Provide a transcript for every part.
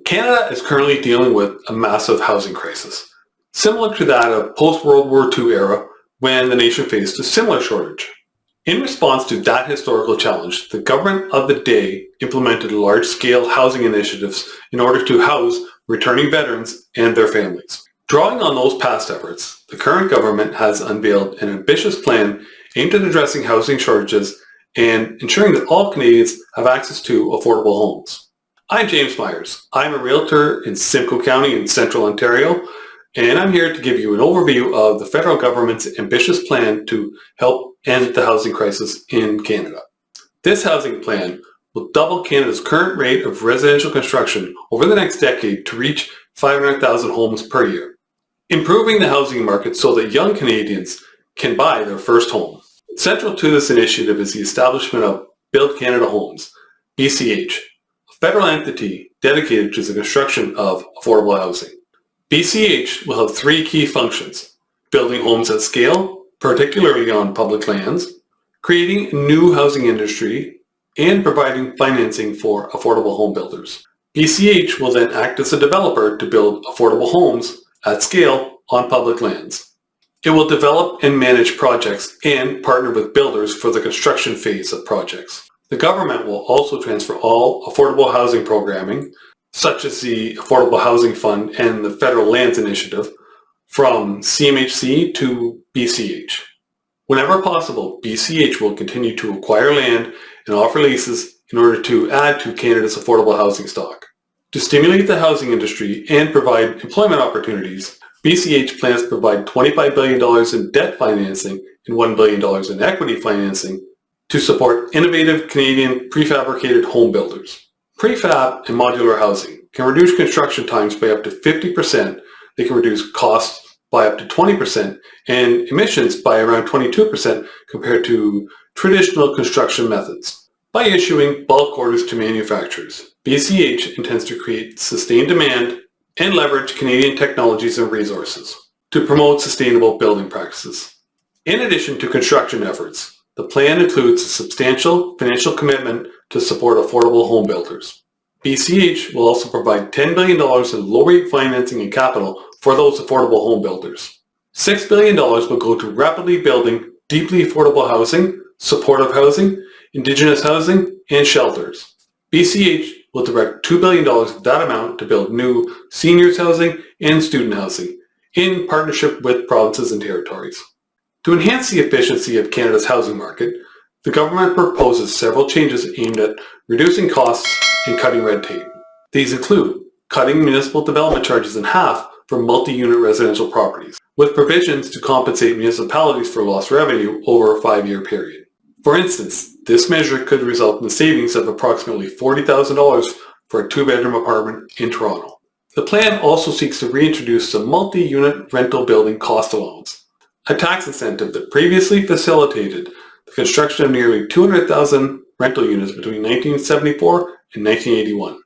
Canada is currently dealing with a massive housing crisis, similar to that of post-World War II era when the nation faced a similar shortage. In response to that historical challenge, the government of the day implemented large-scale housing initiatives in order to house returning veterans and their families. Drawing on those past efforts, the current government has unveiled an ambitious plan aimed at addressing housing shortages and ensuring that all Canadians have access to affordable homes. I'm James Myers. I'm a realtor in Simcoe County in Central Ontario, and I'm here to give you an overview of the federal government's ambitious plan to help end the housing crisis in Canada. This housing plan will double Canada's current rate of residential construction over the next decade to reach 500,000 homes per year, improving the housing market so that young Canadians can buy their first home. Central to this initiative is the establishment of Build Canada Homes, BCH, a federal entity dedicated to the construction of affordable housing. BCH will have three key functions: building homes at scale, particularly on public lands, creating a new housing industry, and providing financing for affordable home builders. BCH will then act as a developer to build affordable homes at scale on public lands. It will develop and manage projects and partner with builders for the construction phase of projects. The government will also transfer all affordable housing programming, such as the Affordable Housing Fund and the Federal Lands Initiative, from CMHC to BCH. Whenever possible, BCH will continue to acquire land and offer leases in order to add to Canada's affordable housing stock. To stimulate the housing industry and provide employment opportunities, BCH plans to provide $25 billion in debt financing and $1 billion in equity financing to support innovative Canadian prefabricated home builders. Prefab and modular housing can reduce construction times by up to 50%. They can reduce costs by up to 20% and emissions by around 22% compared to traditional construction methods. By issuing bulk orders to manufacturers, BCH intends to create sustained demand and leverage Canadian technologies and resources to promote sustainable building practices. In addition to construction efforts, the plan includes a substantial financial commitment to support affordable home builders. BCH will also provide $10 billion in low-rate financing and capital for those affordable home builders. $6 billion will go to rapidly building deeply affordable housing, supportive housing, Indigenous housing, and shelters. BCH will direct $2 billion of that amount to build new seniors housing and student housing in partnership with provinces and territories. To enhance the efficiency of Canada's housing market, the government proposes several changes aimed at reducing costs and cutting red tape. These include cutting municipal development charges in half for multi-unit residential properties, with provisions to compensate municipalities for lost revenue over a 5-year period. For instance, this measure could result in savings of approximately $40,000 for a 2-bedroom apartment in Toronto. The plan also seeks to reintroduce the multi-unit rental building cost allowance, a tax incentive that previously facilitated the construction of nearly 200,000 rental units between 1974 and 1981.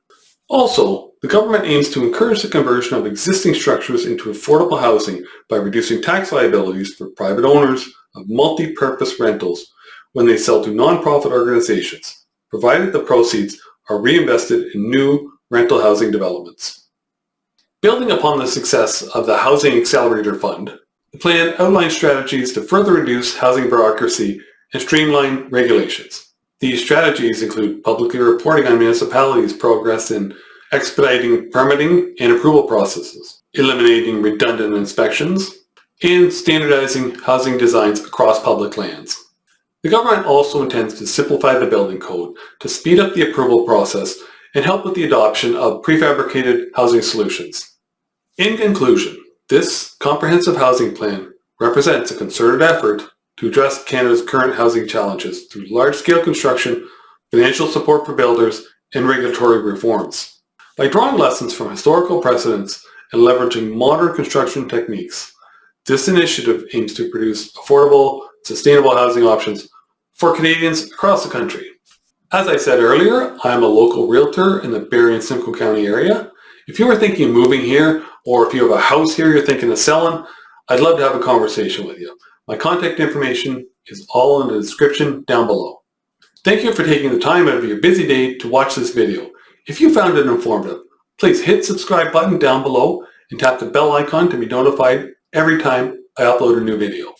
Also, the government aims to encourage the conversion of existing structures into affordable housing by reducing tax liabilities for private owners of multi-purpose rentals when they sell to nonprofit organizations, provided the proceeds are reinvested in new rental housing developments. Building upon the success of the Housing Accelerator Fund, the plan outlines strategies to further reduce housing bureaucracy and streamline regulations. These strategies include publicly reporting on municipalities' progress in expediting permitting and approval processes, eliminating redundant inspections, and standardizing housing designs across public lands. The government also intends to simplify the building code to speed up the approval process and help with the adoption of prefabricated housing solutions. In conclusion, this comprehensive housing plan represents a concerted effort to address Canada's current housing challenges through large-scale construction, financial support for builders, and regulatory reforms. By drawing lessons from historical precedents and leveraging modern construction techniques, this initiative aims to produce affordable, sustainable housing options for Canadians across the country. As I said earlier, I am a local realtor in the Barrie and Simcoe County area. If you are thinking of moving here, or if you have a house here you're thinking of selling, I'd love to have a conversation with you. My contact information is all in the description down below. Thank you for taking the time out of your busy day to watch this video. If you found it informative, Please hit subscribe button down below and tap the bell icon to be notified every time I upload a new video.